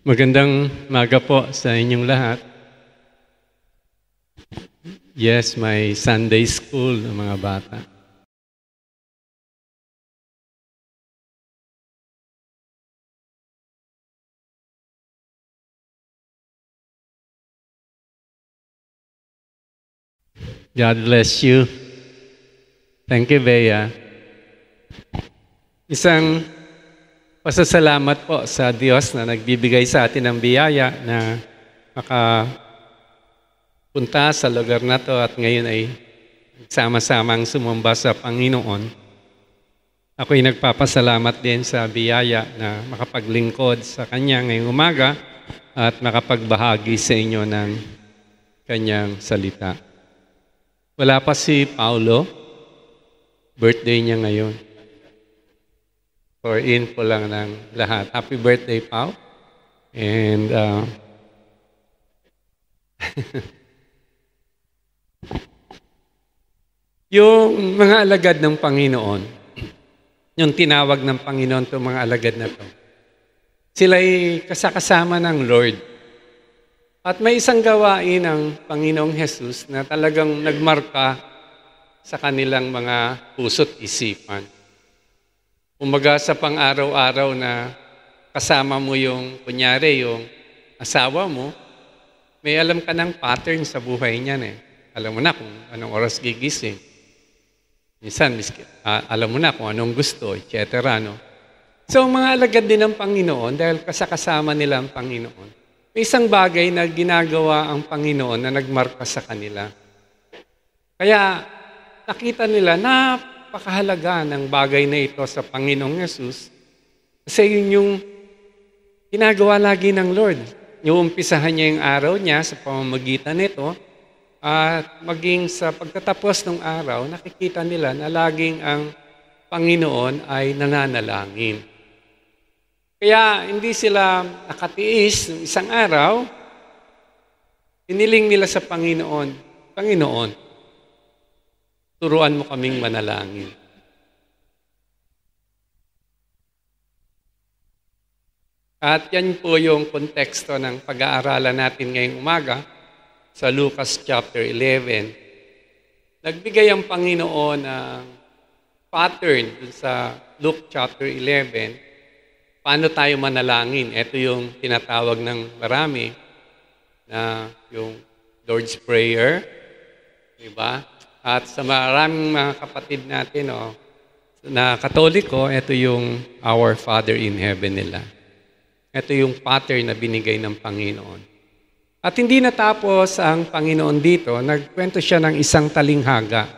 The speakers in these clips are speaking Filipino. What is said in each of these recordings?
Magandang maga po sa inyong lahat. Yes, may Sunday school ng mga bata. God bless you. Thank you, Bea. Isang pasasalamat po sa Diyos na nagbibigay sa atin ng biyaya na makapunta sa lugar na to at ngayon ay sama-samang sumamba sa Panginoon. Ako'y nagpapasalamat din sa biyaya na makapaglingkod sa Kanya ngayong umaga at makapagbahagi sa inyo ng Kanyang salita. Wala pa si Paulo. Birthday niya ngayon. For info lang ng lahat. Happy birthday, Pao. And yung mga alagad ng Panginoon, yung tinawag ng Panginoon itong mga alagad na to, sila'y kasakasama ng Lord. At may isang gawain ng Panginoong Jesus na talagang nagmarka sa kanilang mga puso't isipan. Umaga sa pang-araw-araw na kasama mo yung, kunyari, yung asawa mo, may alam ka ng pattern sa buhay niyan eh. Alam mo na kung anong oras gigising. Minsan, alam mo na kung anong gusto, etc. No? So, mga alagad din ng Panginoon, dahil kasakasama nila ang Panginoon, may isang bagay na ginagawa ang Panginoon na nagmarka sa kanila. Kaya, nakita nila na napakahalaga ng bagay na ito sa Panginoong Yesus kasi yun yung ginagawa lagi ng Lord. Yung umpisahan niya yung araw niya sa pamamagitan nito at maging sa pagtatapos ng araw, nakikita nila na laging ang Panginoon ay nananalangin. Kaya hindi sila nakatiis ng isang araw, iniling nila sa Panginoon, Panginoon, turuan mo kaming manalangin. At yan po yung konteksto ng pag-aaralan natin ngayong umaga sa Lucas chapter 11. Nagbigay ang Panginoon ng pattern dun sa Luke chapter 11. Paano tayo manalangin? Ito yung tinatawag ng marami na yung Lord's Prayer. Diba? At sa maraming mga kapatid natin na Katoliko, ito yung Our Father in Heaven nila. Ito yung pattern na binigay ng Panginoon. At hindi natapos ang Panginoon dito, nagkwento siya ng isang talinghaga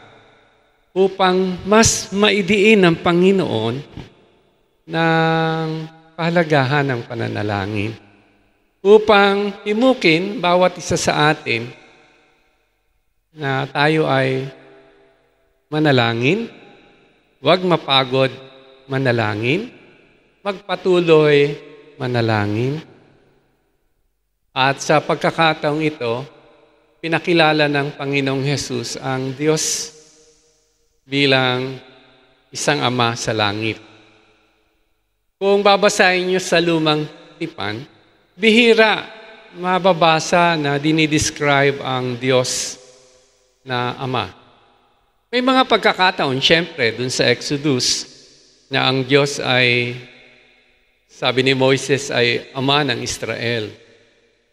upang mas maidiin ng Panginoon ng pahalagahan ng pananalangin. Upang himukin bawat isa sa atin na tayo ay manalangin, huwag mapagod manalangin, magpatuloy manalangin. At sa pagkakataong ito, pinakilala ng Panginoong Hesus ang Diyos bilang isang Ama sa langit. Kung babasahin niyo sa lumang tipan, bihira mababasa na dinidescribe ang Diyos na Ama. May mga pagkakataon, syempre, dun sa Exodus, na ang Diyos ay, sabi ni Moises, ay Ama ng Israel.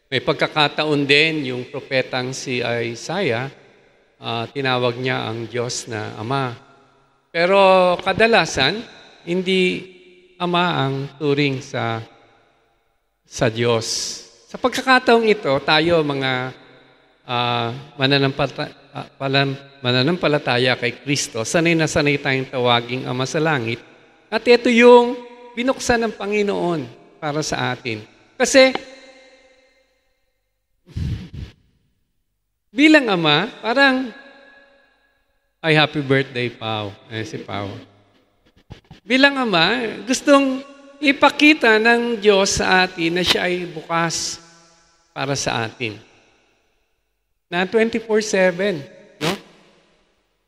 May pagkakataon din, yung propetang si Isaiah, tinawag niya ang Diyos na Ama. Pero kadalasan, hindi Ama ang turing sa Diyos. Sa pagkakataong ito, tayo mga mananampalataya kay Kristo, sanay na sanay tayong tawaging Ama sa langit. At ito yung binuksan ng Panginoon para sa atin. Kasi bilang Ama, parang ay happy birthday, Pao. Si Pao. Bilang Ama, gustong ipakita ng Diyos sa atin na siya ay bukas para sa atin. Na 24/7, no?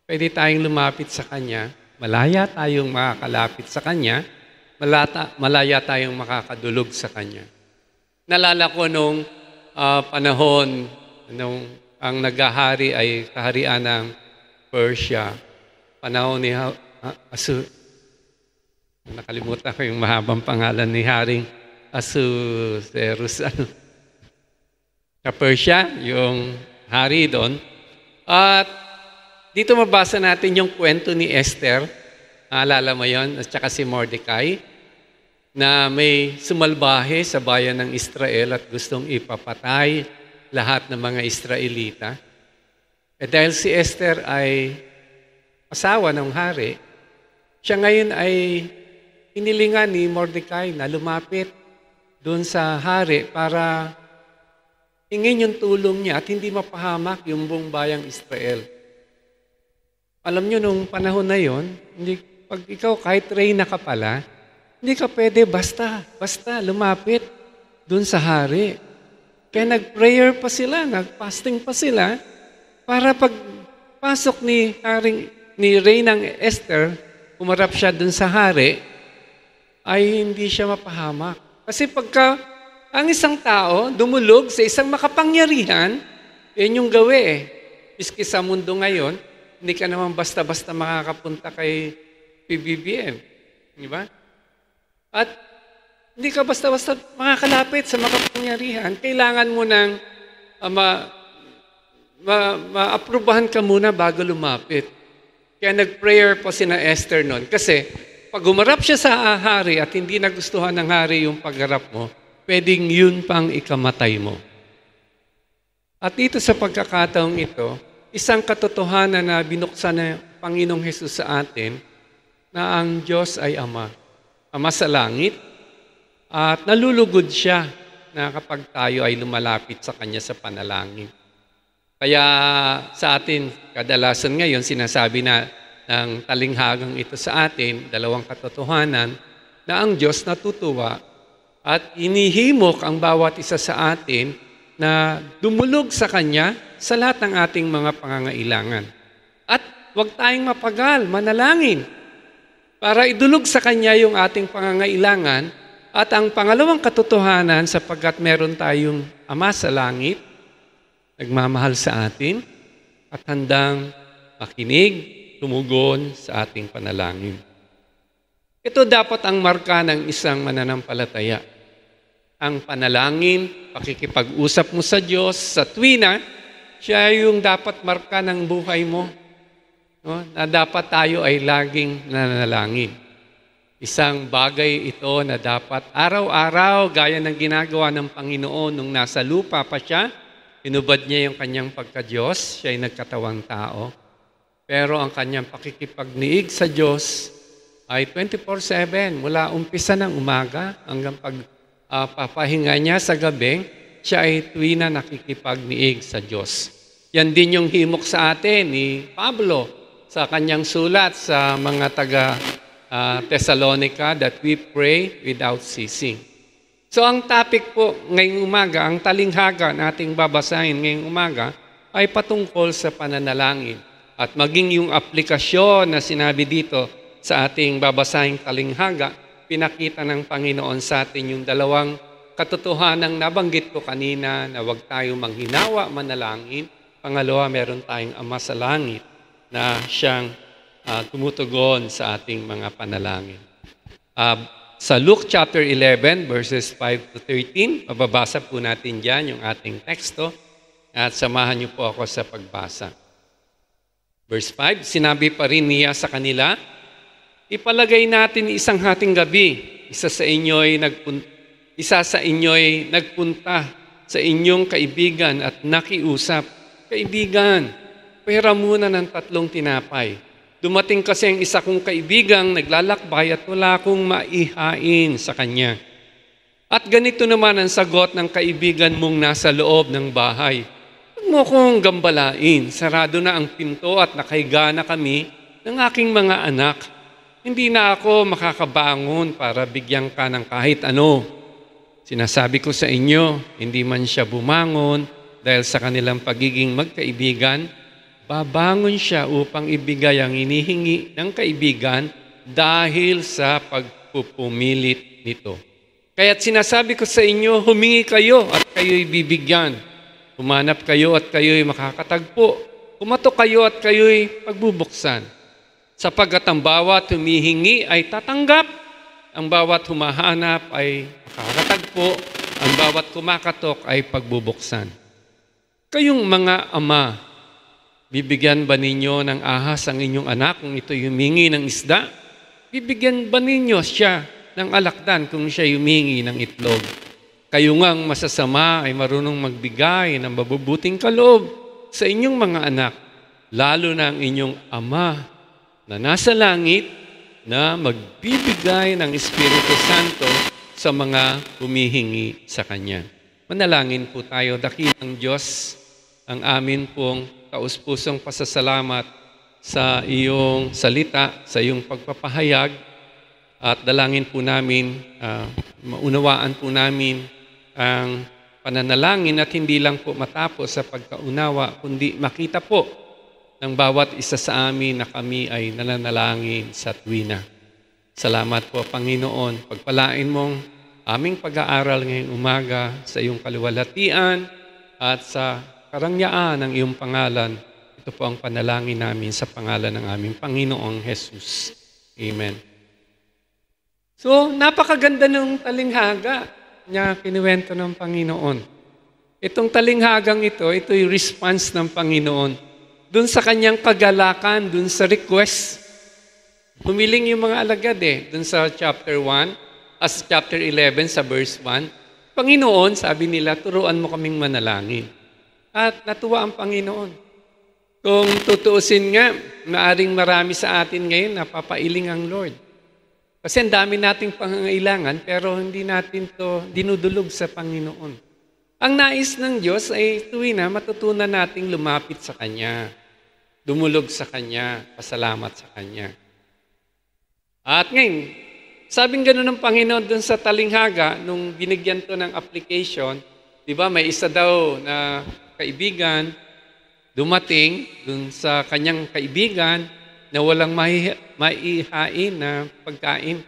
Pwede tayong lumapit sa Kanya, malaya tayong makakalapit sa Kanya, malaya tayong makakadulog sa Kanya. Nalala ko nung panahon nung ang naghahari ay kaharian ng Persia. Panahon ni nakalimutan ko yung mahabang pangalan ni Haring Ahasuerus. Sa Persia, yung hari doon. At dito mabasa natin yung kwento ni Esther. Naalala mo yon? At saka si Mordecai, na may sumalbahe sa bayan ng Israel at gustong ipapatay lahat ng mga Israelita. Dahil si Esther ay asawa ng hari, siya ngayon ay hinilingan ni Mordecai na lumapit doon sa hari para hingin yung tulong niya at hindi mapahamak yung buong bayang Israel. Alam nyo, nung panahon na yon, pag ikaw kahit reyna ka pala, hindi ka pwede basta lumapit doon sa hari. Kaya nag-prayer pa sila, nag-fasting pa sila, para pagpasok ni Reynang Esther, umarap siya doon sa hari, ay hindi siya mapahamak. Kasi pagka ang isang tao dumulog sa isang makapangyarihan, yan yung gawi eh. Miski sa mundo ngayon, hindi ka naman basta-basta makakapunta kay PBBM. Di ba? At hindi ka basta-basta makakalapit sa makapangyarihan. Kailangan mo nang maaprubahan ka muna bago lumapit. Kaya nag-prayer po sina Esther noon. Kasi pag umarap siya sa hari at hindi nagustuhan ng hari yung pagharap mo, pwedeng yun pang ikamatay mo. At dito sa pagkakataong ito, isang katotohanan na binuksan ng Panginoong Hesus sa atin na ang Diyos ay Ama. Ama sa langit, at nalulugod siya na kapag tayo ay lumalapit sa Kanya sa panalangin. Kaya sa atin, kadalasan ngayon, sinasabi na ng talinghagang ito sa atin, dalawang katotohanan, na ang Diyos natutuwa at inihimok ang bawat isa sa atin na dumulog sa Kanya sa lahat ng ating mga pangangailangan. At huwag tayong mapagal, manalangin, para idulog sa Kanya yung ating pangangailangan. At ang pangalawang katotohanan, sapagkat meron tayong Ama sa langit, nagmamahal sa atin, at handang makinig, tumugon sa ating panalangin. Ito dapat ang marka ng isang mananampalataya. Ang panalangin, pakikipag-usap mo sa Diyos, sa tuwina, siya yung dapat marka ng buhay mo. No? Na dapat tayo ay laging nanalangin. Isang bagay ito na dapat araw-araw, gaya ng ginagawa ng Panginoon nung nasa lupa pa siya, inubad niya yung kanyang pagka-Diyos, siya ay nagkatawang tao. Pero ang kanyang pakikipagniig sa Diyos ay 24/7, mula umpisa ng umaga hanggang papahinga niya sa gabi, siya ay tuwina nakikipagniig sa Diyos. Yan din yung himok sa atin ni Pablo sa kanyang sulat sa mga taga Thessalonica, that we pray without ceasing. So ang topic po ngayong umaga, ang talinghaga na ating babasahin ngayong umaga ay patungkol sa pananalangin. At maging yung aplikasyon na sinabi dito sa ating babasahing talinghaga, pinakita ng Panginoon sa atin yung dalawang katotohanang nabanggit ko kanina na huwag tayo manghinawa, manalangin. Pangalawa, meron tayong Ama sa langit na siyang tumutugon sa ating mga panalangin. Sa Luke chapter 11, verses 5 to 13, mababasa po natin dyan yung ating teksto at samahan niyo po ako sa pagbasa. Verse 5, sinabi pa rin niya sa kanila, ipalagay natin isang hating gabi, isa sa inyo'y nagpunta sa inyong kaibigan at nakiusap, kaibigan, pera muna ng 3 tinapay. Dumating kasi ang isa kong kaibigang naglalakbay at wala akong maihain sa kanya. At ganito naman ang sagot ng kaibigan mong nasa loob ng bahay. Huwag mo kong gambalain, sarado na ang pinto at nakahiga na kami ng aking mga anak. Hindi na ako makakabangon para bigyan ka ng kahit ano. Sinasabi ko sa inyo, hindi man siya bumangon dahil sa kanilang pagiging magkaibigan, babangon siya upang ibigay ang hinihingi ng kaibigan dahil sa pagpupumilit nito. Kaya't sinasabi ko sa inyo, humingi kayo at kayo'y bibigyan. Humanap kayo at kayo'y makakatagpo. Kumatok kayo at kayo'y pagbubuksan. Sapagkat ang bawat humihingi ay tatanggap, ang bawat humahanap ay makakatagpo, ang bawat kumakatok ay pagbubuksan. Kayong mga ama, bibigyan ba ninyo ng ahas ang inyong anak kung ito'y humingi ng isda? Bibigyan ba ninyo siya ng alakdan kung siya humingi ng itlog? Kayo ngang masasama ay marunong magbigay ng mabubuting kaloob sa inyong mga anak, lalo na ang inyong ama na nasa langit na magbibigay ng Espiritu Santo sa mga humihingi sa Kanya. Manalangin po tayo. Dakilang Diyos, ang amin pong taus-pusong pasasalamat sa iyong salita, sa iyong pagpapahayag, at dalangin po namin, maunawaan po namin ang pananalangin at hindi lang po matapos sa pagkaunawa, kundi makita po ng bawat isa sa amin na kami ay nananalangin sa tuwina. Salamat po, Panginoon. Pagpalain mong aming pag-aaral ngayong umaga sa iyong kaluwalhatian at sa karangyaan ng iyong pangalan. Ito po ang panalangin namin sa pangalan ng aming Panginoong Jesus. Amen. So, napakaganda ng talinghaga niya kinuwento ng Panginoon. Itong talinghagang ito'y response ng Panginoon dun sa kanyang kagalakan, dun sa request. Humiling yung mga alagad dun sa chapter 1, chapter 11 sa verse 1. Panginoon, sabi nila, turuan mo kaming manalangin. At natuwa ang Panginoon. Kung tutuusin nga, maaring marami sa atin ngayon na papailing ang Lord. Kasi ang dami nating pangangailangan, pero hindi natin to dinudulog sa Panginoon. Ang nais ng Diyos ay tuwina matutunan nating lumapit sa Kanya, dumulog sa Kanya, pasalamat sa Kanya. At ngayon, sabing gano'n ng Panginoon dun sa talinghaga, nung binigyan to ng application, di ba, may isa daw na kaibigan, dumating dun sa kanyang kaibigan, na walang maihain na pagkain.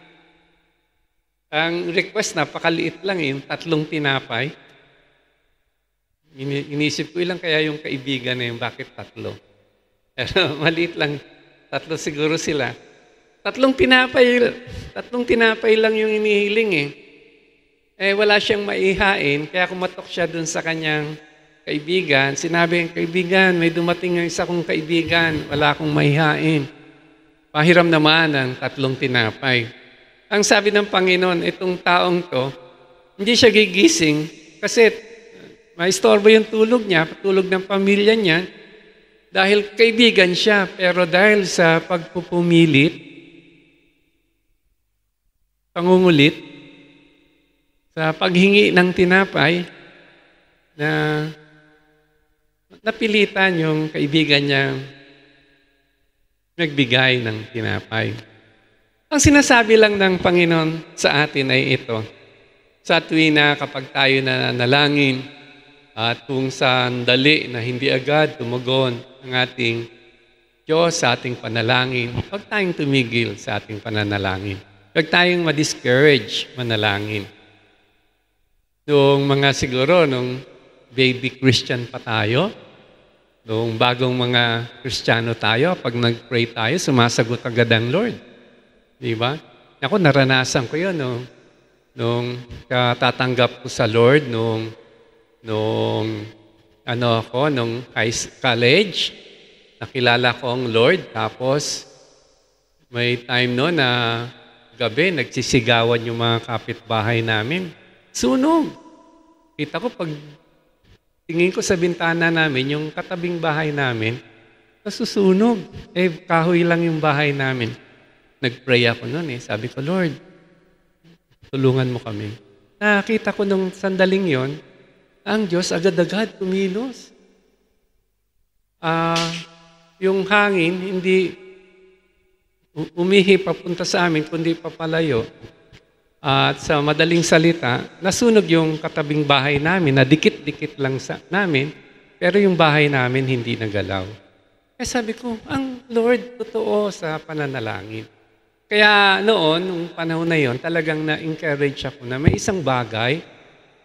Ang request, napakaliit lang yung 3 tinapay. Inisip ko ilang kaya yung kaibigan na yung bakit 3. Pero maliit lang, 3 siguro sila. 3 tinapay lang yung inihiling wala siyang maihain, kaya kumatok siya dun sa kanyang kaibigan. Sinabi, kaibigan, may dumating ng isa kong kaibigan, wala akong maihain. Pahiram naman ng 3 tinapay. Ang sabi ng Panginoon, itong taong to, hindi siya gigising kasi maistorbo yung tulog niya, tulog ng pamilya niya, dahil kaibigan siya, pero dahil sa pagpupumilit, pangungulit, sa paghingi ng tinapay, na napilitan yung kaibigan niya nagbigay ng tinapay. Ang sinasabi lang ng Panginoon sa atin ay ito. Sa tuwina kapag tayo nananalangin at kung sandali na hindi agad tumugon ang ating Diyos sa ating panalangin, huwag tayong tumigil sa ating pananalangin. Huwag tayong ma-discourage manalangin. Nung nung baby Christian pa tayo, nung bagong mga Kristiyano tayo, pag nag-pray tayo, sumasagot agad ang Lord. Di ba? Ako, naranasan ko yun. Nung katatanggap ko sa Lord, nung college, nakilala ko ang Lord. Tapos, may time na gabi, nagsisigawan yung mga kapitbahay namin. Sunog. Kita ko pag tingin ko sa bintana namin, yung katabing bahay namin, nasusunog. Kahoy lang yung bahay namin. Nag-pray ako noon Sabi ko, Lord, tulungan mo kami. Nakita ko nung sandaling yon, ang Diyos agad-agad kumilos. Yung hangin, hindi umihi papunta sa amin, kundi papalayo. At sa madaling salita, nasunog yung katabing bahay namin, na dikit-dikit lang namin, pero yung bahay namin hindi nagalaw. Sabi ko, ang Lord totoo sa pananalangin. Kaya noon, nung panahon na yon, talagang na-encourage ako na may isang bagay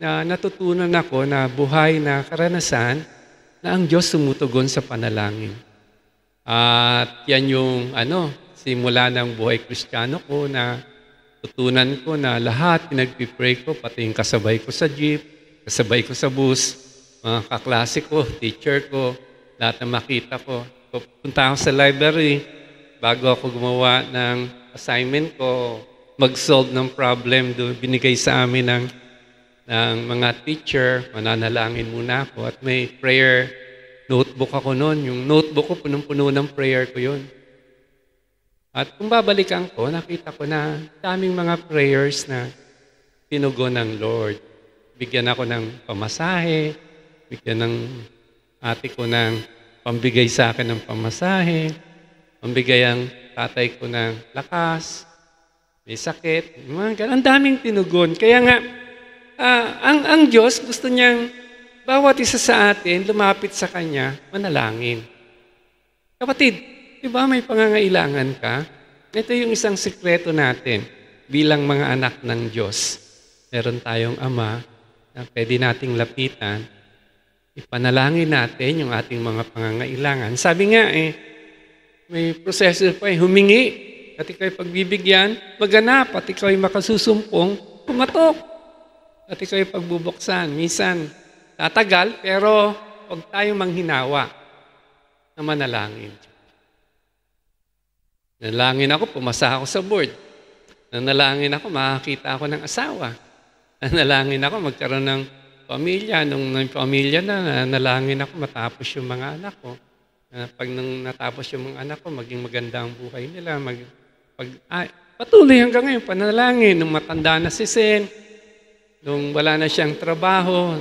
na natutunan ako na buhay na karanasan na ang Diyos sumutugon sa panalangin. At yan yung simula ng buhay Kristiyano ko na tutunan ko na lahat pinagpipray ko, pati yung kasabay ko sa jeep, kasabay ko sa bus, mga kaklase ko, teacher ko, lahat na makita ko. Punta ako sa library bago ako gumawa ng assignment ko, mag-solve ng problem doon binigay sa amin ng mga teacher, mananalangin muna ako at may prayer notebook ako noon. Yung notebook ko, punong-puno ng prayer ko yun. At kung babalikan ko, nakita ko na daming mga prayers na tinugon ng Lord. Bigyan ako ng pamasahe, bigyan ng ate ko ng pambigay sa akin ng pamasahe, pambigay ang tatay ko ng lakas, may sakit, mga ganun. Ang daming tinugon. Kaya nga, ang Diyos gusto niyang bawat isa sa atin lumapit sa Kanya, manalangin. Kapatid, di ba may pangangailangan ka? Ito yung isang sikreto natin bilang mga anak ng Diyos. Meron tayong Ama na pwede nating lapitan. Ipanalangin natin yung ating mga pangangailangan. Sabi nga may proseso pa humingi, at ikaw'y pagbibigyan, maganap, at ikaw'y makasusumpong, pumatok. At ikaw'y pagbubuksan. Minsan, tatagal, pero huwag tayong manghinawa na manalangin. Nanalangin ako, pumasa ako sa board. Nanalangin ako, makakita ako ng asawa. Nanalangin ako, magkaroon ng pamilya. Nung pamilya na, nanalangin ako, matapos yung mga anak ko. Pag nang natapos yung mga anak ko, maging maganda ang buhay nila. Patuloy hanggang ngayon, panalangin. Nung matanda na si Sen, nung wala na siyang trabaho,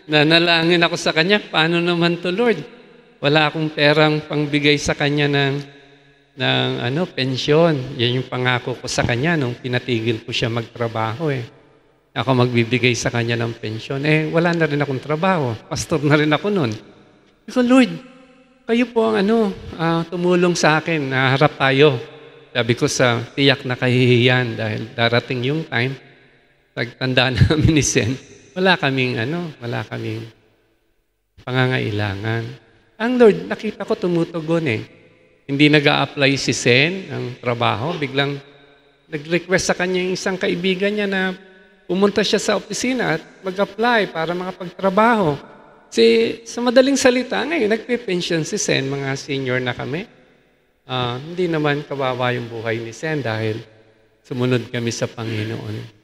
nanalangin ako sa kanya, paano naman to, Lord? Wala akong perang pangbigay sa kanya ng pensyon. Yan yung pangako ko sa kanya nung pinatigil ko siya magtrabaho. Ako magbibigay sa kanya ng pensyon. Wala na rin akong trabaho. Pastor na rin ako noon. Ikaw, Lord, kayo po ang tumulong sa akin, harap tayo. Sabi ko sa tiyak na kahihiyan dahil darating yung time, pagtanda namin ni Sen, wala kaming pangangailangan. Ang Lord, nakita ko tumutugon Hindi nag-a-apply si Sen ng trabaho, biglang nag-request sa kanya yung isang kaibigan niya na pumunta siya sa opisina at mag-apply para makapagtrabaho. Sa madaling salita, ngayon, nagpe-pension si Sen, mga senior na kami. Hindi naman kawawa yung buhay ni Sen dahil sumunod kami sa Panginoon.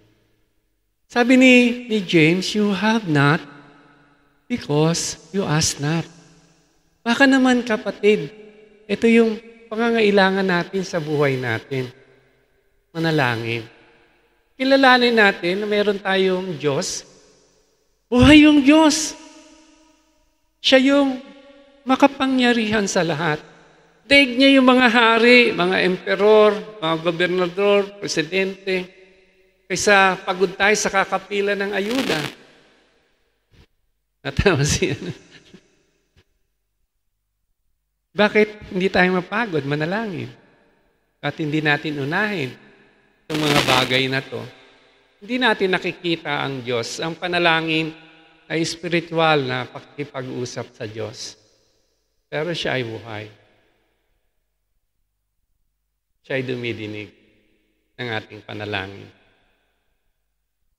Sabi ni James, you have not because you ask not. Baka naman kapatid, ito yung pangangailangan natin sa buhay natin. Manalangin. Kilalanin natin na meron tayong Diyos. Buhay yung Diyos. Siya yung makapangyarihan sa lahat. Daig niya yung mga hari, mga emperor, mga gobernador, presidente, kaysa pagod tayo sa kakapila ng ayuda. Natawa siya. Bakit hindi tayo mapagod, manalangin? At hindi natin unahin itong mga bagay na to. Hindi natin nakikita ang Diyos. Ang panalangin ay spiritual na pakikipag-usap sa Diyos. Pero siya ay buhay. Siya ay dumidinig ng ating panalangin.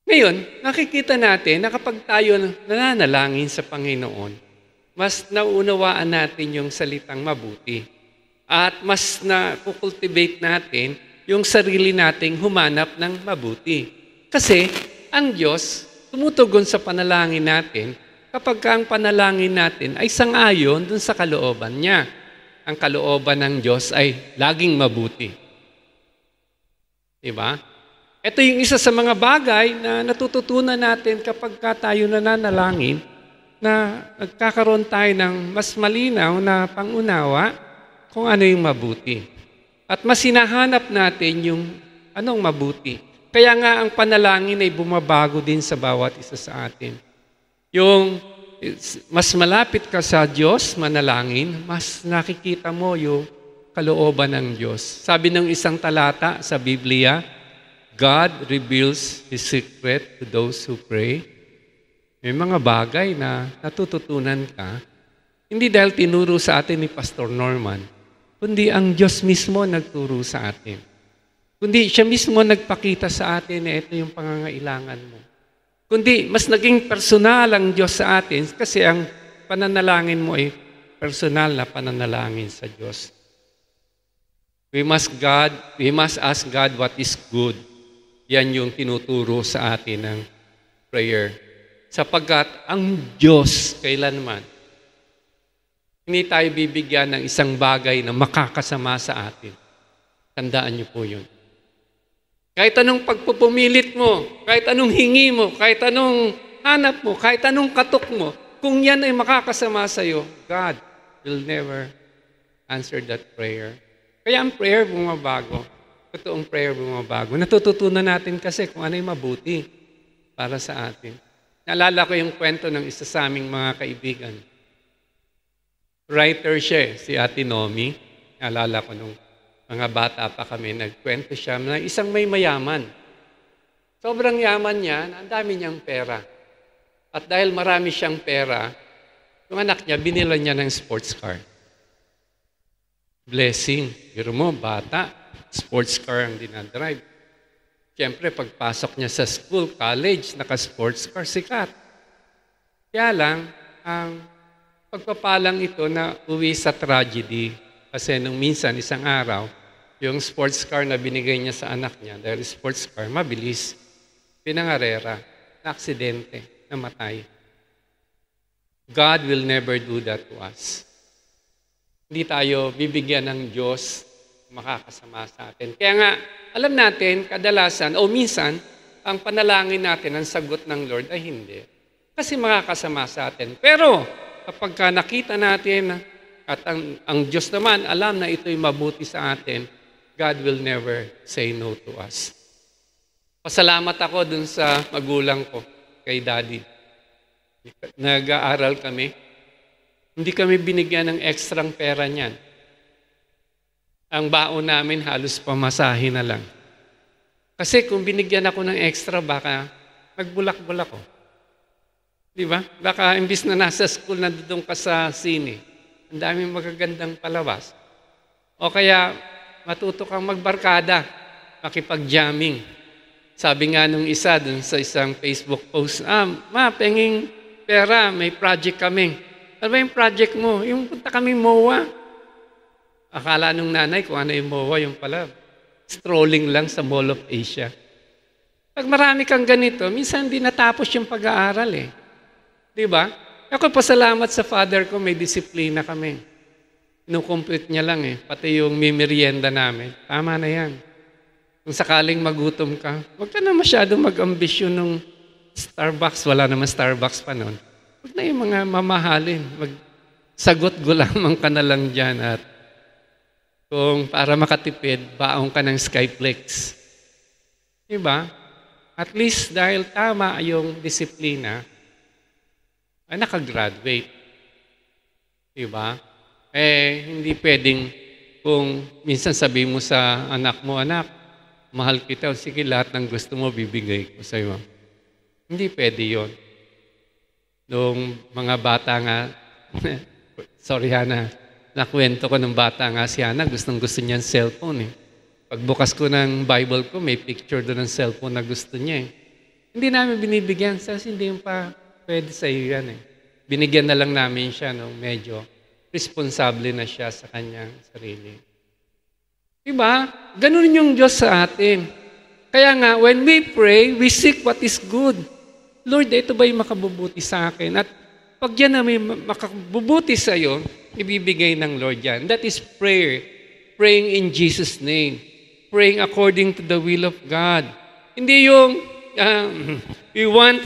Ngayon, nakikita natin na kapag tayo nananalangin sa Panginoon, mas naunawaan natin yung salitang mabuti. At mas na-cultivate natin yung sarili nating humanap ng mabuti. Kasi ang Diyos tumutugon sa panalangin natin kapag ang panalangin natin ay sang-ayon dun sa kalooban niya. Ang kalooban ng Diyos ay laging mabuti. Diba? Ito yung isa sa mga bagay na natututunan natin kapag tayo nananalangin na nagkakaroon tayo ng mas malinaw na pangunawa kung ano yung mabuti. At mas hinahanap natin yung anong mabuti. Kaya nga ang panalangin ay bumabago din sa bawat isa sa atin. Yung mas malapit ka sa Diyos, manalangin, mas nakikita mo yung kalooban ng Diyos. Sabi ng isang talata sa Biblia, God reveals His secret to those who pray. May mga bagay na natututunan ka, hindi dahil tinuro sa atin ni Pastor Norman, kundi ang Diyos mismo nagturo sa atin. Kundi siya mismo nagpakita sa atin na ito yung pangangailangan mo. Kundi mas naging personal ang Diyos sa atin kasi ang pananalangin mo ay personal na pananalangin sa Diyos. We must ask God what is good. Yan yung tinuturo sa atin ng prayer. Sapagkat ang Diyos kailanman, hindi tayo bibigyan ng isang bagay na makakasama sa atin. Tandaan niyo po yun. Kahit anong pagpupumilit mo, kahit anong hingi mo, kahit anong hanap mo, kahit anong katok mo, kung yan ay makakasama sa iyo, God will never answer that prayer. Kaya ang prayer bumabago. Totoong prayer bumabago. Natututunan natin kasi kung ano yung mabuti para sa atin. Naalala ko yung kwento ng isa sa aming mga kaibigan. Writer siya, si Ate Nomi. Naalala ko nung mga bata pa kami, nagkwento siya na isang may mayaman. Sobrang yaman niya, ang dami niyang pera. At dahil marami siyang pera, yung anak niya, binila niya ng sports car. Blessing. Pero mo, bata, sports car ang dinadrive. Siyempre, pagpasok niya sa school, college, naka-sports car, sikat. Kaya lang, ang pagpapalang ito na uwi sa tragedy. Kasi nung minsan, isang araw, yung sports car na binigay niya sa anak niya, dahil sports car, mabilis, pinangarera, na aksidente, namatay. God will never do that to us. Hindi tayo bibigyan ng Diyos makakasama sa atin. Kaya nga, alam natin, kadalasan, o minsan, ang panalangin natin, ang sagot ng Lord ay hindi. Kasi makakasama sa atin. Pero, kapag nakita natin, at ang Diyos naman, alam na ito'y mabuti sa atin, God will never say no to us. Pasalamat ako dun sa magulang ko, kay Daddy. Nag-aaral kami. Hindi kami binigyan ng ekstrang pera niyan. Ang baon namin halos pamasahe na lang. Kasi kung binigyan ako ng extra, baka nagbulak-bulak ko. Di ba? Baka imbis na nasa school, nandun ka sa sine. Ang daming magagandang palabas. O kaya, matuto kang magbarkada, makipag-jamming. Sabi nga nung isa dun sa isang Facebook post, ma, penging pera, may project kami. Ano ba yung project mo? Yung punta kami MOA. Akala nung nanay kung ano yung MOA, yung pala, strolling lang sa Mall of Asia. Pag marami kang ganito, minsan hindi natapos yung pag-aaral eh. Di ba? Ako pasalamat sa father ko, may disiplina kami. Ino-compute niya lang eh, pati yung merienda namin. Tama na yan. Kung sakaling magutom ka, huwag ka na masyadong mag-ambisyon ng Starbucks. Wala naman Starbucks pa noon. Huwag na yung mga mamahalin. Magsagot gulamang ka na lang dyan at kung para makatipid, baong ka ng Skyplex. Diba? At least dahil tama yung disiplina, ay nakagraduate. Diba? Hindi pwedeng kung minsan sabi mo sa anak mo, anak, mahal kita, sige lahat ng gusto mo, bibigay ko sa iyo. Hindi pwede yun. Noong mga bata nga, sorry Hana, nakwento ko ng bata nga si Hana, gustong-gusto niya ng cellphone eh. Pagbukas ko ng Bible ko, may picture doon ng cellphone na gusto niya eh. Hindi namin binibigyan, kasi hindi yung pa pwede sa iyo yan eh. Binigyan na lang namin siya nung medyo responsable na siya sa kanyang sarili. Diba? Ganun yung Diyos sa atin. Kaya nga, when we pray, we seek what is good. Lord, ito ba yung makabubuti sa akin? At pag yan na may makabubuti sa iyo, ibibigay ng Lord yan. That is prayer. Praying in Jesus' name. Praying according to the will of God. Hindi yung we want.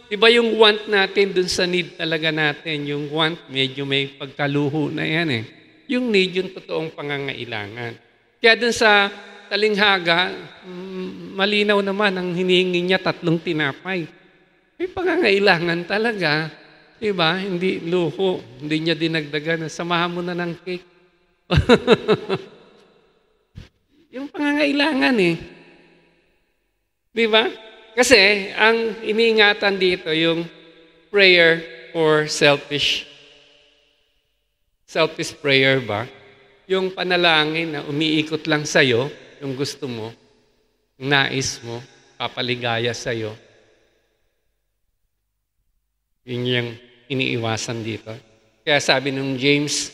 Diba yung want natin dun sa need talaga natin? Yung want, medyo may pagkaluho na yan eh. Yung need, yung totoong pangangailangan. Kaya dun sa talinghaga, malinaw naman ang hinihingi niya 3 tinapay. May pangangailangan talaga. Diba? Hindi luho. Hindi niya dinagdagan. Samahan mo na ng cake. Yung pangangailangan eh. Di ba? Kasi ang iniingatan dito yung prayer for selfish prayer ba? Yung panalangin na umiikot lang sa'yo, yung gusto mo, yung nais mo, papaligaya sa'yo. Yun yung iniiwasan dito. Kaya sabi nung James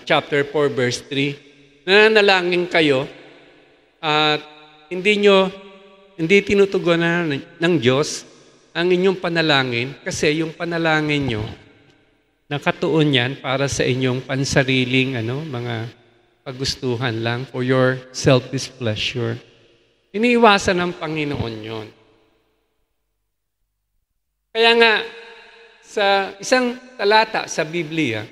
chapter 4 verse 3, nananalangin kayo at hindi tinutugunan ng Diyos ang inyong panalangin kasi yung panalangin nyo, nakatuon yan para sa inyong pansariling mga pagustuhan lang for your selfish pleasure. Iniiwasan ng Panginoon yon. Kaya nga, sa isang talata sa Biblia,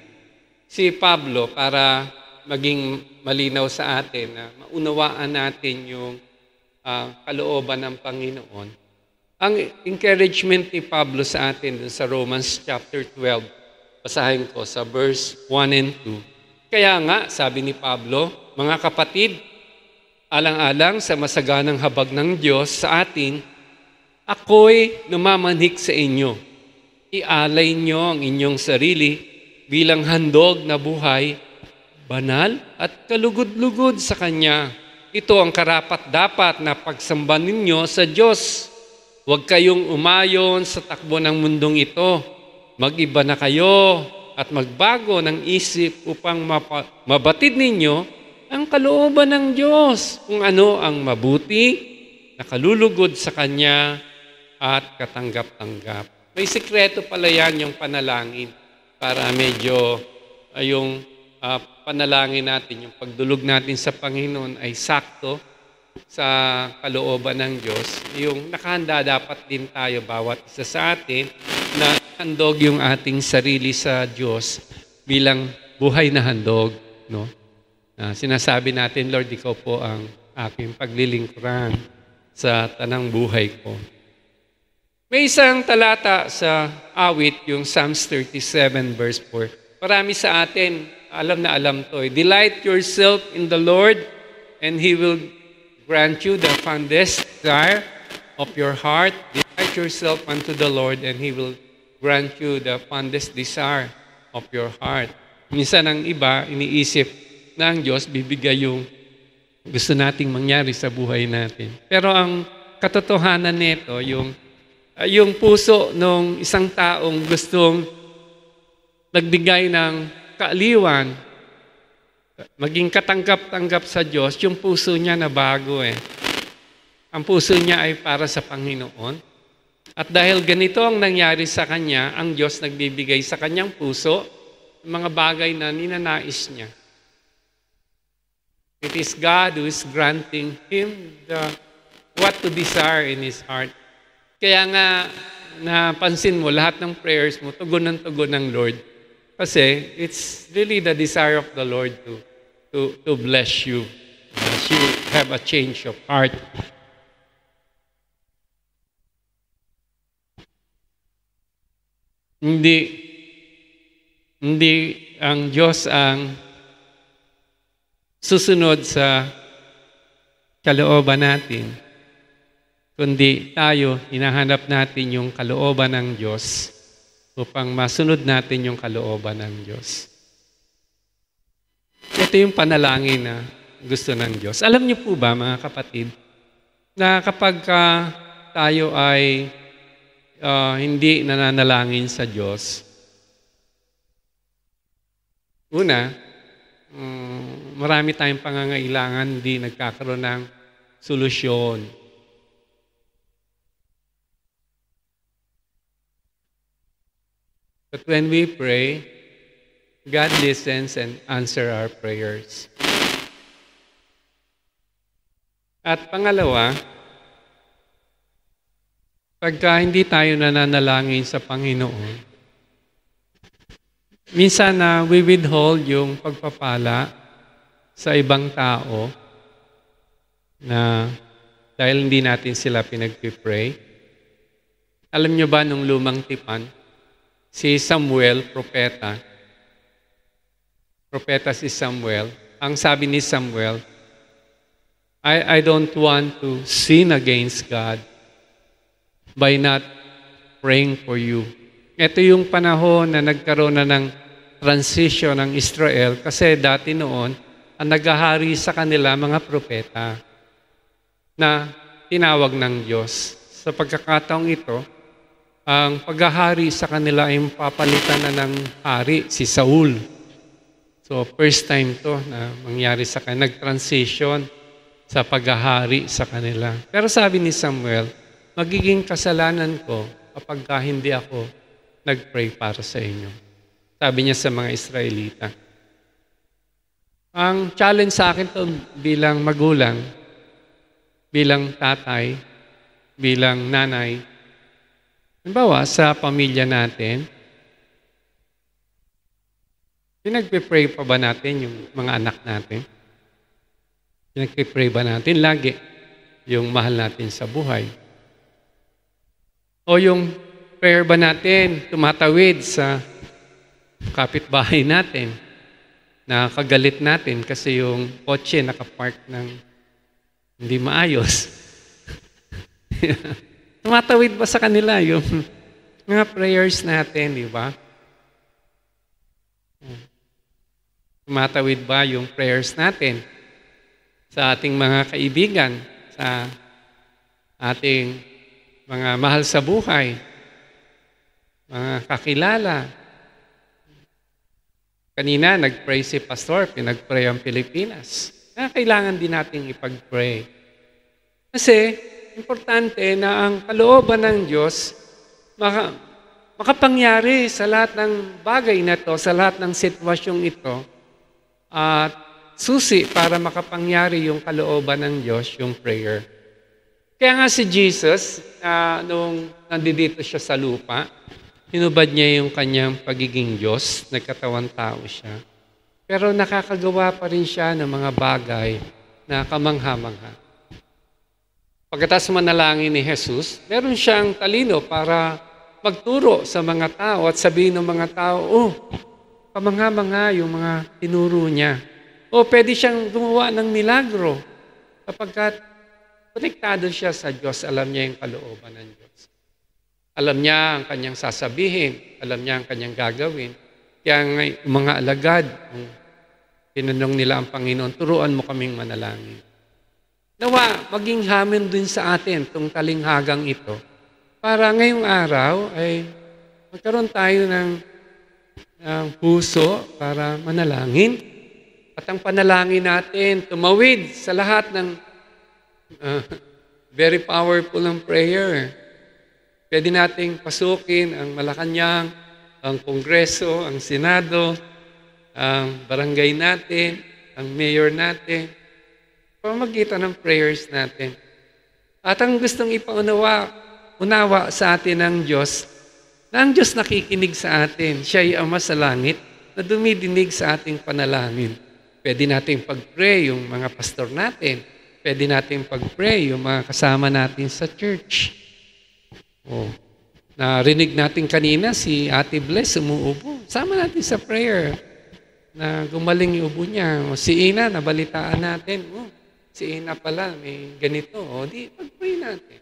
si Pablo, para maging malinaw sa atin na maunawaan natin yung kalooban ng Panginoon, ang encouragement ni Pablo sa atin dun sa Romans chapter 12, basahin ko sa verse 1 and 2. Kaya nga, sabi ni Pablo, mga kapatid, alang-alang sa masaganang habag ng Diyos sa atin, ako'y namamanhik sa inyo. Ialay nyo ang inyong sarili bilang handog na buhay, banal at kalugod-lugod sa Kanya. Ito ang karapat-dapat na pagsamba ninyo sa Diyos. Huwag kayong umayon sa takbo ng mundong ito. Mag-iba na kayo at magbago ng isip upang mabatid ninyo ang kalooban ng Diyos, kung ano ang mabuti, nakalulugod sa Kanya at katanggap-tanggap. May sikreto pala yan yung panalangin para medyo yung panalangin natin, yung pagdulog natin sa Panginoon ay sakto sa kalooban ng Diyos. Yung nakahanda dapat din tayo bawat isa sa atin na handog yung ating sarili sa Diyos bilang buhay na handog. No? Sinasabi natin, Lord, ikaw po ang aking paglilingkuran sa tanang buhay ko. May isang talata sa awit, yung Psalms 37 verse 4. Marami sa atin, alam na alam to. Delight yourself in the Lord and He will grant you the fondest desire of your heart. Delight yourself unto the Lord and He will grant you the fondest desire of your heart. Minsan ang iba, iniisip na ang Diyos bibigay yung gusto nating mangyari sa buhay natin. Pero ang katotohanan nito, yung puso ng isang taong gustong nagbigay ng kaaliwan, maging katanggap-tanggap sa Diyos, yung puso niya na bago eh. Ang puso niya ay para sa Panginoon. At dahil ganito ang nangyari sa kanya, ang Diyos nagbibigay sa kanyang puso ng mga bagay na ninanais niya. It is God who is granting him what to desire in his heart. Kaya nga, napansin mo, lahat ng prayers mo, tugon ng Lord. Kasi it's really the desire of the Lord to bless you. As you have a change of heart. Hindi ang Diyos ang susunod sa kalooban natin, kundi tayo, hinahanap natin yung kalooban ng Diyos upang masunod natin yung kalooban ng Diyos. Ito yung panalangin na gusto ng Diyos. Alam niyo po ba, mga kapatid, na kapag tayo ay hindi nananalangin sa Diyos, una, marami tayong pangangailangan, hindi nagkakaroon ng solusyon. But when we pray, God listens and answers our prayers. At pangalawa, pagka hindi tayo nananalangin sa Panginoon, minsan we withhold yung pagpapala sa ibang tao na dahil hindi natin sila pinagpipray. Alam nyo ba nung lumang tipan, si Samuel, propeta, propeta si Samuel. Ang sabi ni Samuel, I don't want to sin against God by not praying for you. Ito yung panahon na nagkaroon na ng transition ng Israel kasi dati noon, ang naghahari sa kanila mga propeta na tinawag ng Diyos. Sa pagkakataong ito, ang paghahari sa kanila ay papalitan na ng hari, si Saul. So first time to na mangyari sa kanila, nag-transition sa paghahari sa kanila. Pero sabi ni Samuel, magiging kasalanan ko kapag hindi ako nag-pray para sa inyo. Sabi niya sa mga Israelita. Ang challenge sa akin to bilang magulang, bilang tatay, bilang nanay, halimbawa sa pamilya natin, pinagpipray pa ba natin yung mga anak natin? Pinagpipray ba natin lagi yung mahal natin sa buhay? O yung prayer ba natin tumatawid sa kapitbahay natin na kagalit natin kasi yung kotse nakapark ng hindi maayos? Tumatawid ba sa kanila yung mga prayers natin, di ba? Tumatawid ba yung prayers natin sa ating mga kaibigan, sa ating mga mahal sa buhay, mga kakilala? Kanina, nag-pray si Pastor, pinag-pray ang Pilipinas. Kailangan din natin ipag-pray. Kasi, importante na ang kalooban ng Diyos makapangyari sa lahat ng bagay na ito, sa lahat ng sitwasyong ito, at susi para makapangyari yung kalooban ng Diyos, yung prayer. Kaya nga si Jesus, nung nandito siya sa lupa, hinubad niya yung kanyang pagiging Diyos, nagkatawang tao siya. Pero nakakagawa pa rin siya ng mga bagay na kamangha-mangha. Pagkatapos manalangin ni Jesus, meron siyang talino para magturo sa mga tao at sabihin ng mga tao, kamangha-mangha yung mga tinuro niya. O pwede siyang gumawa ng milagro kapagkat konektado siya sa Diyos, alam niya yung kalooban ng Diyos. Alam niya ang kanyang sasabihin, alam niya ang kanyang gagawin. Kaya yung mga alagad, tinanong nila ang Panginoon, turuan mo kaming manalangin. Nawa, maging hamin din sa atin itong talinghagang ito para ngayong araw ay magkaroon tayo ng puso para manalangin. At ang panalangin natin, tumawid sa lahat ng very powerful ng prayer. Pwede nating pasukin ang Malacanang, ang Kongreso, ang Senado, ang barangay natin, ang mayor natin, pamamagitan ng prayers natin. At ang gustong unawa sa atin ng Diyos, na ang Diyos nakikinig sa atin. Siya ay Ama sa langit na dumidinig sa ating panalangin. Pwede natin pag-pray yung mga pastor natin. Pwede natin pag-pray yung mga kasama natin sa church. Narinig natin kanina si Ate Bless umuubo. Sama natin sa prayer na gumaling yung ubo niya. Si Ina, nabalitaan natin. Si Ina pala, may ganito. Di, pag-pray natin.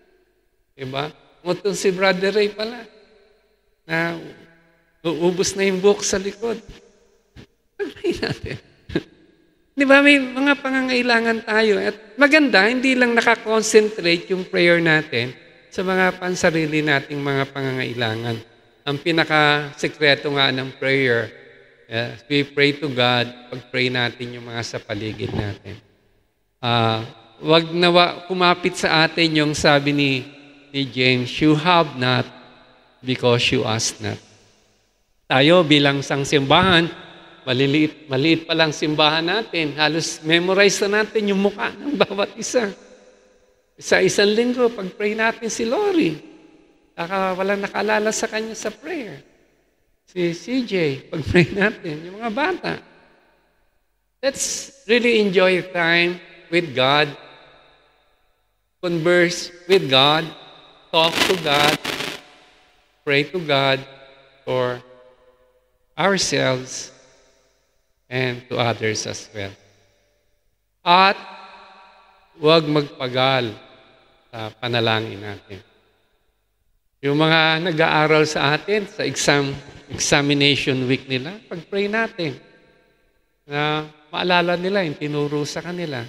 Diba? Ngutong si Brother Ray pala, na uubos na yung buhok sa likod. Pag-pray natin. Diba, may mga pangangailangan tayo. At maganda, hindi lang nakakonsentrate yung prayer natin sa mga pansarili nating mga pangangailangan. Ang pinaka-sekreto nga ng prayer, we pray to God, pag-pray natin yung mga sa paligid natin. Wag na kumapit sa atin yung sabi ni James, you have not because you ask not. Tayo bilang sang simbahan, maliit pa lang simbahan natin, halos memorize na natin yung mukha ng bawat isa. Sa isang linggo, pag-pray natin si Lori, walang nakaalala sa kanya sa prayer. Si CJ, pag-pray natin, yung mga bata. Let's really enjoy time with God, converse with God, talk to God, pray to God for ourselves, and to others as well. At huwag magpagal sa panalangin natin. Yung mga nag-aaral sa atin sa examination week nila, pag-pray natin na maalala nila yung tinuro sa kanila.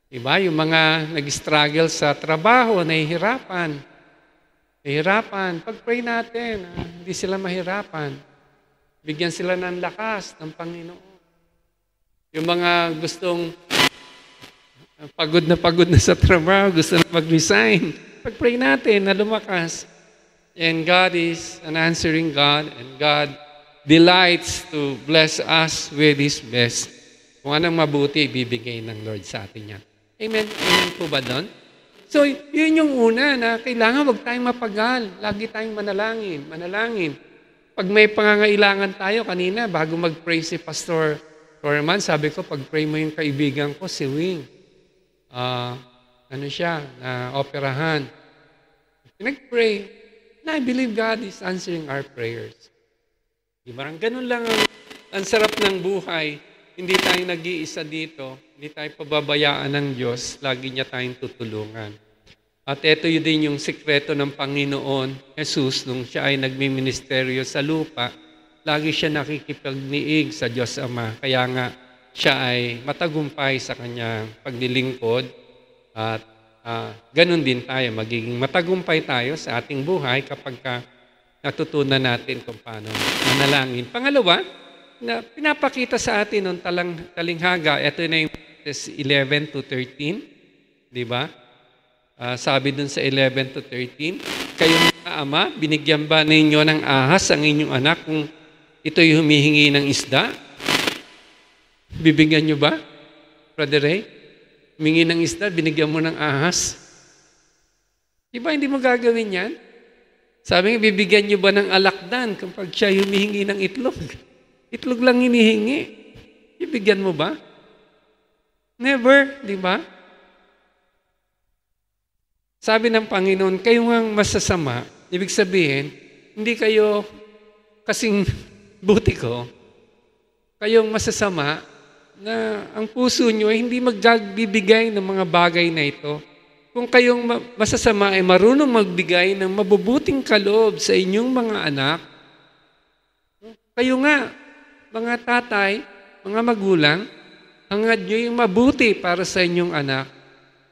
Diba? Yung mga nag-struggle sa trabaho, nahihirapan, pag-pray natin, hindi sila mahirapan. Bigyan sila ng lakas ng Panginoon. Yung mga gustong pagod na sa trabaho, gusto na mag-resign, pag-pray natin na lumakas. And God is an answering God, and God delights to bless us with His best. Kung anong mabuti, ibibigay ng Lord sa atin yan. Amen? Amen po ba doon? So, yun yung una na kailangan wag tayong mapagal. Lagi tayong manalangin. Pag may pangangailangan tayo, kanina, bago mag-pray si Pastor Torman, sabi ko, pag-pray mo yung kaibigan ko, si Wing. Na operahan. Nag-pray. Na I believe God is answering our prayers. Diba? Ganun lang ang sarap ng buhay. Hindi tayo nag-iisa dito. Hindi tayo pababayaan ng Diyos. Lagi niya tayong tutulungan. At ito yun din yung sikreto ng Panginoon, Jesus, nung siya ay nagmiministeryo sa lupa, lagi siya nakikipagniig sa Diyos Ama. Kaya nga, siya ay matagumpay sa kanyang paglilingkod. At ganun din tayo, magiging matagumpay tayo sa ating buhay kapag natutunan natin kung paano manalangin. Pangalawa, na pinapakita sa atin ng talinghaga, ito na yung 11 to 13, di ba? Sabi dun sa 11 to 13, kayong mga ama, binigyan ba ninyo ng ahas ang inyong anak kung ito'y humihingi ng isda? Bibigyan nyo ba? Brother Ray? Humingi ng isda, binigyan mo ng ahas? Di ba hindi mo gagawin yan? Sabi nga, bibigyan nyo ba ng alakdan kapag siya humihingi ng itlog? Itlog lang hinihingi. Bibigyan mo ba? Never, di ba? Sabi ng Panginoon, kayo ang masasama. Ibig sabihin, hindi kayo kasing buti ko. Kayong masasama na ang puso nyo ay hindi magbibigay ng mga bagay na ito. Kung kayong masasama ay marunong magbigay ng mabubuting kaloob sa inyong mga anak, kayo nga, mga tatay, mga magulang, hangad nyo yung mabuti para sa inyong anak.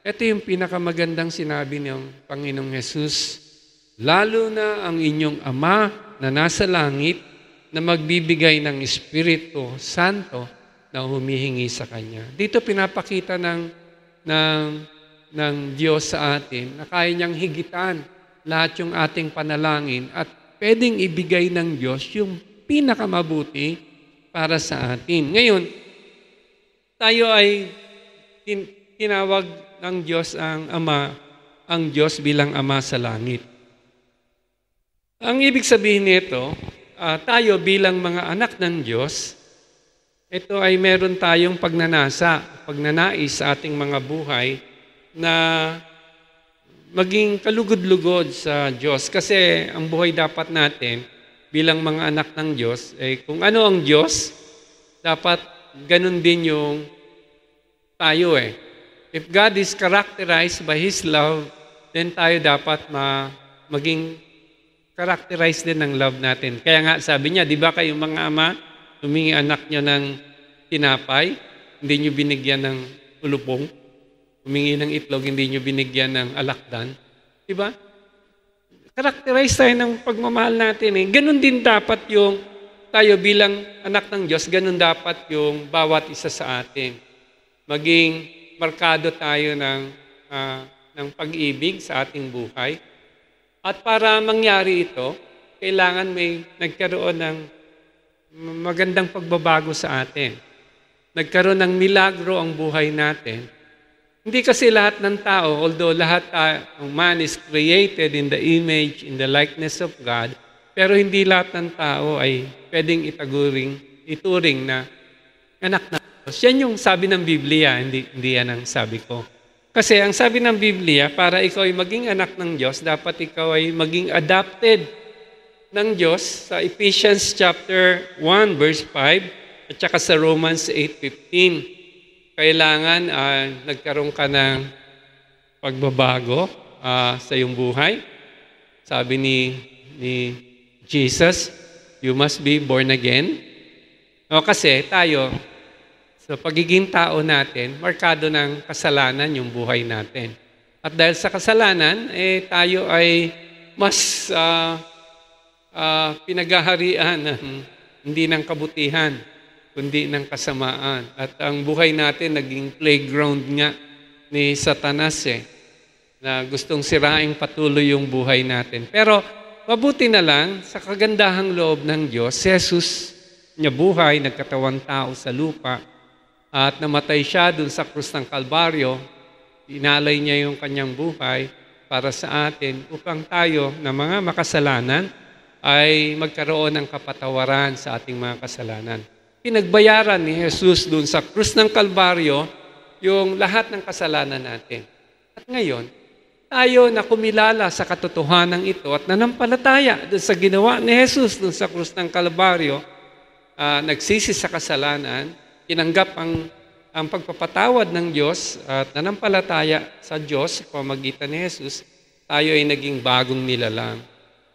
Ito yung pinakamagandang sinabi ng Panginoong Jesus. Lalo na ang inyong Ama na nasa langit na magbibigay ng Espiritu Santo na humihingi sa Kanya. Dito pinapakita ng Diyos sa atin na kaya niyang higitan lahat yung ating panalangin at pwedeng ibigay ng Diyos yung pinakamabuti para sa atin. Ngayon, tayo ay tinawag ng Diyos ang Ama, ang Diyos bilang Ama sa langit. Ang ibig sabihin nito, tayo bilang mga anak ng Diyos, ito ay meron tayong pagnanais sa ating mga buhay na maging kalugod-lugod sa Diyos. Kasi ang buhay dapat natin bilang mga anak ng Diyos, kung ano ang Diyos, dapat ganun din yung tayo If God is characterized by His love, then tayo dapat maging characterized din ng love natin. Kaya nga sabi niya, di ba kayong mga ama, humingi anak niyo ng tinapay, hindi niyo binigyan ng ulupong, humingi ng itlog, hindi niyo binigyan ng alakdan. Di ba? Characterize tayo ng pagmamahal natin. Ganun din dapat yung tayo bilang anak ng Diyos, ganun dapat yung bawat isa sa atin. Maging markado tayo ng pag-ibig sa ating buhay. At para mangyari ito, kailangan may nagkaroon ng magandang pagbabago sa atin. Nagkaroon ng milagro ang buhay natin. Hindi kasi lahat ng tao, although lahat ng man is created in the image, in the likeness of God, pero hindi lahat ng tao ay pwedeng ituring na anak na Diyos. Yan yung sabi ng Biblia, hindi yan ang sabi ko. Kasi ang sabi ng Biblia, para ikaw ay maging anak ng Diyos, dapat ikaw ay maging adopted ng Diyos. Sa Ephesians chapter 1 verse 5, At saka sa Romans 8:15, kailangan nagkaroon ka ng pagbabago sa iyong buhay. Sabi ni Jesus, you must be born again. Kasi tayo, sa pagiging tao natin, markado ng kasalanan yung buhay natin. At dahil sa kasalanan, tayo ay mas pinaghaharian hindi ng kabutihan, kundi ng kasamaan. At ang buhay natin naging playground nga ni Satanas na gustong siraing patuloy yung buhay natin. Pero mabuti na lang, sa kagandahang loob ng Diyos, si Jesus niya buhay, nagkatawang tao sa lupa, at namatay siya dun sa krus ng Kalbaryo. Inalay niya yung kanyang buhay para sa atin upang tayo na mga makasalanan ay magkaroon ng kapatawaran sa ating mga kasalanan. Pinagbayaran ni Jesus dun sa krus ng Kalbaryo yung lahat ng kasalanan natin. At ngayon, tayo na kumilala sa katotohanan ito at nanampalataya dun sa ginawa ni Jesus dun sa krus ng Kalbaryo, nagsisi sa kasalanan, tinanggap ang pagpapatawad ng Diyos at nanampalataya sa Diyos sa pamamagitan ni Jesus, tayo ay naging bagong nilalang.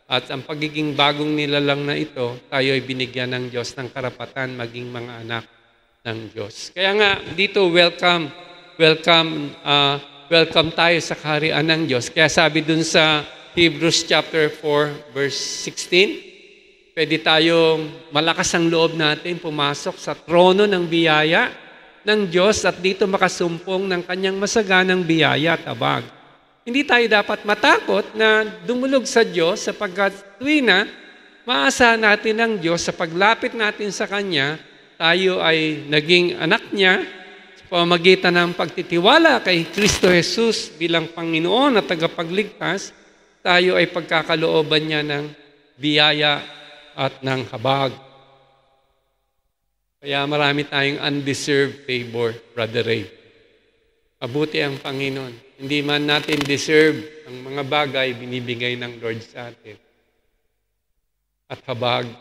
At ang pagiging bagong nilalang na ito, tayo ay binigyan ng Diyos ng karapatan maging mga anak ng Diyos. Kaya nga dito, welcome tayo sa kaharian ng Diyos. Kaya sabi dun sa Hebrews chapter 4 verse 16, pwede tayong malakas ang loob natin pumasok sa trono ng biyaya ng Diyos at dito makasumpong ng kanyang masaganang biyaya at habag. Hindi tayo dapat matakot na dumulog sa Diyos sapagkat tuwi na maasahan natin ang Diyos sa paglapit natin sa Kanya, tayo ay naging anak niya sa pamamagitan ng pagtitiwala kay Kristo Jesus bilang Panginoon at tagapagligtas, tayo ay pagkakalooban niya ng biyaya at ng habag. Kaya marami tayong undeserved favor, Brother Ray. Mabuti ang Panginoon. Hindi man natin deserve ang mga bagay binibigay ng Lord sa atin. At habag,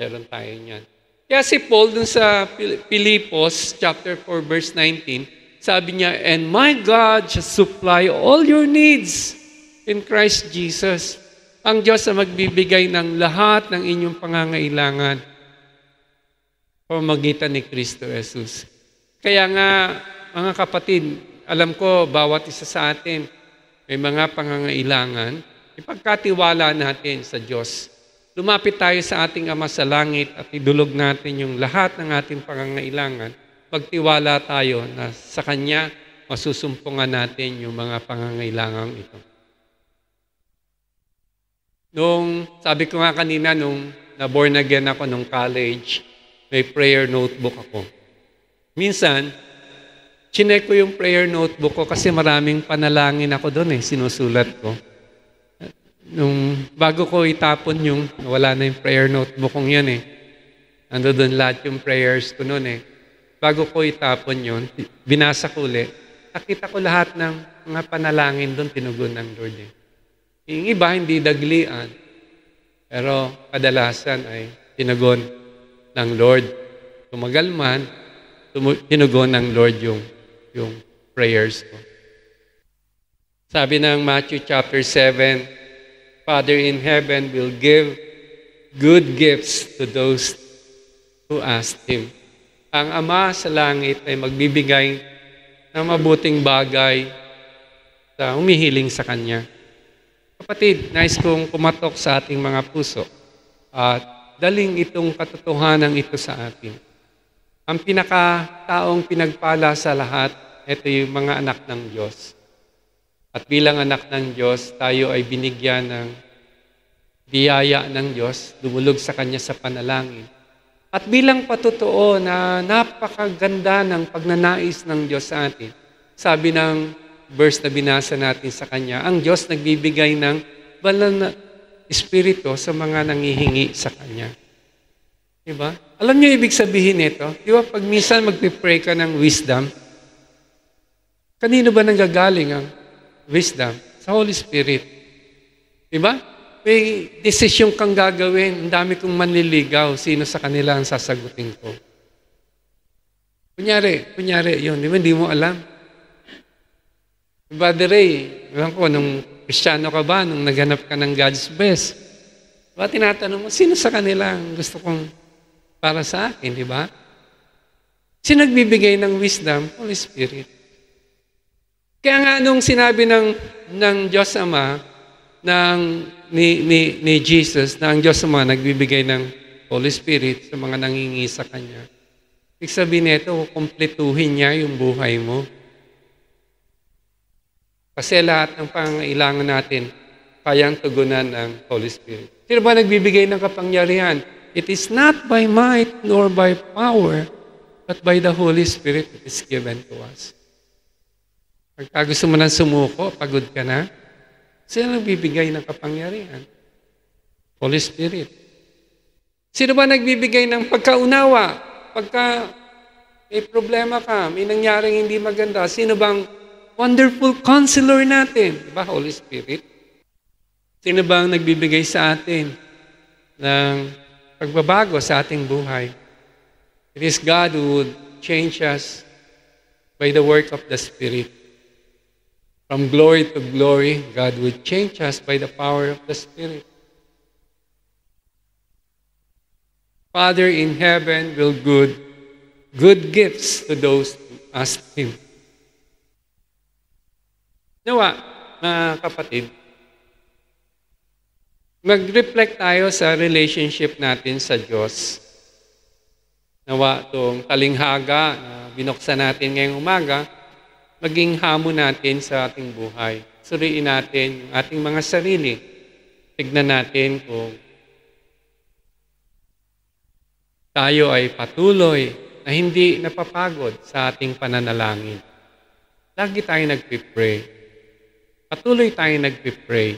meron tayo niyan. Kaya si Paul dun sa Filipos chapter 4 verse 19, sabi niya, and my God shall supply all your needs in Christ Jesus. Ang Diyos na magbibigay ng lahat ng inyong pangangailangan pamamagitan ni Kristo Jesus. Kaya nga, mga kapatid, alam ko, bawat isa sa atin may mga pangangailangan, ipagkatiwala natin sa Diyos. Lumapit tayo sa ating Ama sa langit at idulog natin yung lahat ng ating pangangailangan. Magtiwala tayo na sa Kanya masusumpungan natin yung mga pangangailangan ito. Sabi ko nga kanina, nung na-born again ako nung college, may prayer notebook ako. Minsan, chinek ko yung prayer notebook ko kasi maraming panalangin ako doon sinusulat ko. Bago ko itapon wala na yung prayer notebook kong yun Ando doon lahat yung prayers ko noon Bago ko itapon yun, binasa ko ulit. Nakita ko lahat ng mga panalangin doon, tinugon ng Lord Yung iba, hindi daglian. Pero kadalasan ay tinugon ng Lord. Tumagal man, tinugon ng Lord yung prayers ko. Sabi ng Matthew chapter 7, Father in heaven will give good gifts to those who ask Him. Ang Ama sa langit ay magbibigay ng mabuting bagay sa humihiling sa Kanya. Kapatid, nais kong kumatok sa ating mga puso at daling itong katotohanan ito sa atin. Ang pinakataong pinagpala sa lahat, ito yung mga anak ng Diyos. At bilang anak ng Diyos, tayo ay binigyan ng biyaya ng Diyos, dumulog sa Kanya sa panalangin. At bilang patotoo na napakaganda ng pagnanais ng Diyos sa atin, sabi ng verse na binasa natin sa Kanya, ang Diyos nagbibigay ng banal na Espiritu sa mga nangihingi sa Kanya. Diba? Alam niyo ibig sabihin nito? Diba pag minsan magpipray ka ng wisdom, kanino ba nanggagaling ang wisdom? Sa Holy Spirit. Diba? May desisyon kang gagawin, ang dami kong manliligaw, sino sa kanila ang sasagutin ko. Kunyari, yun, di ba, hindi mo alam. Brother Ray, alam ko, nung Kristiyano ka ba, nung naghanap ka ng God's best, diba, tinatanong mo, sino sa kanila ang gusto kong para sa akin, di ba? Sino nagbibigay ng wisdom? Holy Spirit. Kaya nga nung sinabi ng Diyos Ama, ni Jesus, na ang Diyos Ama nagbibigay ng Holy Spirit sa mga nangingi sa Kanya, ibig sabihin nito, kumpletuhin niya yung buhay mo. Kasi lahat ng pangailangan natin, kayang tugunan ng Holy Spirit. Sino ba nagbibigay ng kapangyarihan? It is not by might nor by power, but by the Holy Spirit that is given to us. Pagka gusto mo nang sumuko, pagod ka na, sino nagbibigay ng kapangyarihan? Holy Spirit. Sino ba nagbibigay ng pagkaunawa? Pagka may problema ka, may nangyaring hindi maganda, sino bang wonderful counselor natin? Diba, Holy Spirit? Sino bang nagbibigay sa atin ng pagbabago sa ating buhay? It is God who would change us by the work of the Spirit. From glory to glory, God would change us by the power of the Spirit. Father in heaven will good gifts to those who ask Him. Nawa, mga kapatid, mag-reflect tayo sa relationship natin sa Diyos. Nawa, itong talinghaga na binuksan natin ngayong umaga, maging hamon natin sa ating buhay. Suriin natin yung ating mga sarili. Tignan natin kung tayo ay patuloy na hindi napapagod sa ating pananalangin. Lagi tayo nagpipray. Patuloy tayo nagpipray.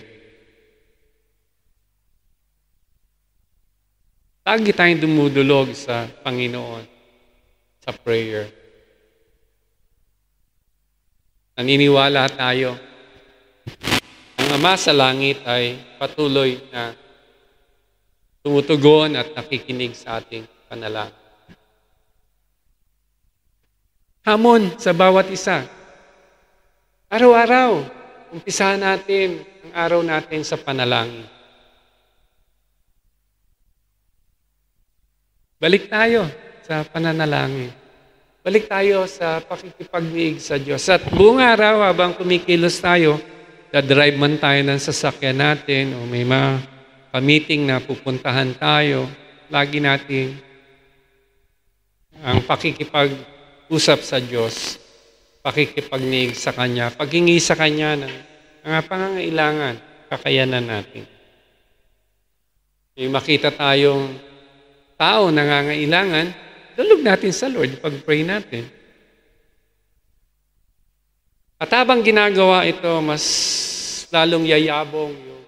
Lagi tayong dumudulog sa Panginoon sa prayer. Naniniwala tayo. Ang Ama sa langit ay patuloy na tumutugon at nakikinig sa ating panalangin. Hamon sa bawat isa. Araw-araw, umpisahan natin ang araw natin sa panalangin. Balik tayo sa pananalangin. Balik tayo sa pakikipag-iig sa Diyos. At buong araw, habang kumikilos tayo, dadrive man tayo ng sasakyan natin o may mga pa-meeting na pupuntahan tayo, lagi natin ang pakikipag-usap sa Diyos, pakikipag-iig sa Kanya, paghingi sa Kanya ng mga pangangailangan, kakayanan natin. May makita tayong tao nangangailangan, dalog natin sa Lord, pag-pray natin. At habang ginagawa ito, mas lalong yayabong yung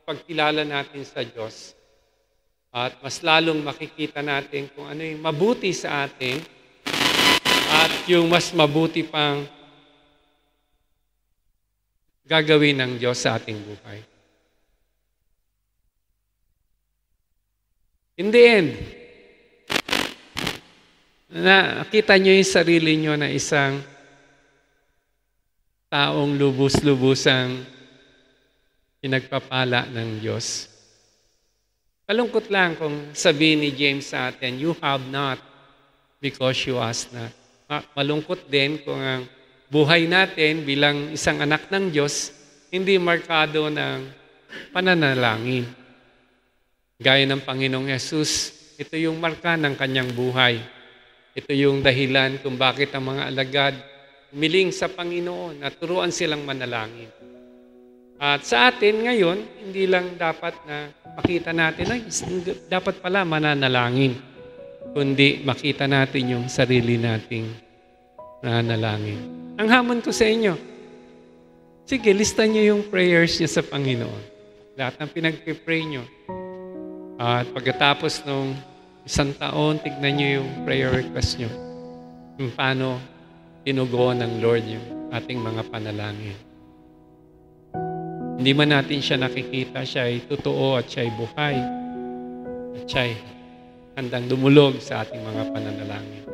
pagkilala natin sa Diyos. At mas lalong makikita natin kung ano yung mabuti sa atin at yung mas mabuti pang gagawin ng Diyos sa ating buhay. In the end, nakita nyo yung sarili nyo na isang taong lubos-lubusang pinagpapala ng Diyos. Malungkot lang kung sabihin ni James sa atin, you have not because you ask not. Malungkot din kung ang buhay natin bilang isang anak ng Diyos hindi markado ng pananalangin. Gaya ng Panginoong Yesus, ito yung marka ng kanyang buhay. Ito yung dahilan kung bakit ang mga alagad umiling sa Panginoon at turuan silang manalangin. At sa atin ngayon, hindi lang dapat na makita natin, ay, dapat pala mananalangin, kundi makita natin yung sarili nating nanalangin. Ang hamon ko sa inyo, sige, lista nyo yung prayers nyo sa Panginoon. Lahat ng pinag-pray nyo. At pagkatapos nung isang taon, tignan nyo yung prayer request nyo. Kung paano tinugon ng Lord yung ating mga panalangin. Hindi man natin siya nakikita, siya ay totoo at siya ay buhay. At siya ay handang dumulog sa ating mga pananalangin.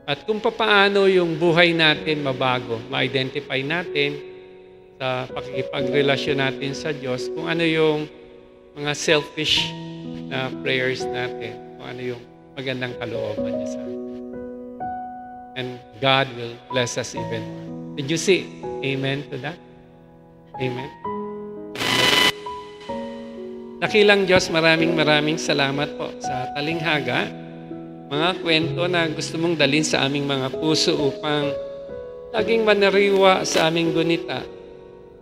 At kung papaano yung buhay natin mabago, ma-identify natin sa pakikipagrelasyon natin sa Diyos, kung ano yung mga selfish na prayers natin, kung ano yung magandang kalooban niya sa atin. And God will bless us even more. Did you see? Amen to that? Amen? Dakilang Diyos, maraming salamat po sa talinghaga. Mga kwento na gusto mong dalhin sa aming mga puso upang laging manariwa sa aming gunita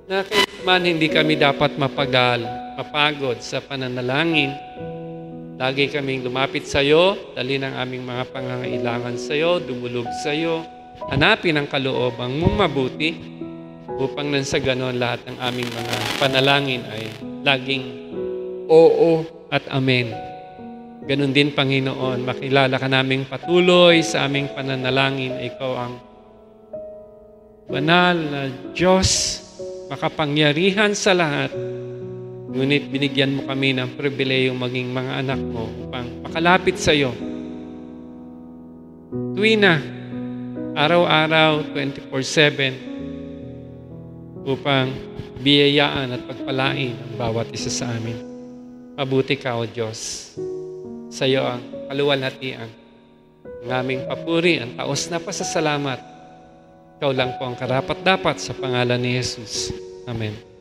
na kahit man hindi kami dapat mapagod sa pananalangin. Lagi kaming lumapit sa iyo, dalhin ang aming mga pangangailangan sa iyo, dumulog sa iyo, hanapin ang kaloobang mong mabuti upang nang sa ganon lahat ng aming mga panalangin ay laging oo at amen. Ganon din, Panginoon, makilala ka naming patuloy sa aming pananalangin. Ikaw ang banal na Diyos, makapangyarihan sa lahat. Ngunit binigyan mo kami ng pribilehiyong maging mga anak mo upang makalapit sa iyo. Tuwina, araw-araw, 24/7, upang biyayaan at pagpalain ang bawat isa sa amin. Mabuti ka, O Diyos. Sa iyo ang kaluwalhatian, ang aming papuri, ang taos na pasasalamat. Ikaw lang po ang karapat-dapat sa pangalan ni Jesus. Amen.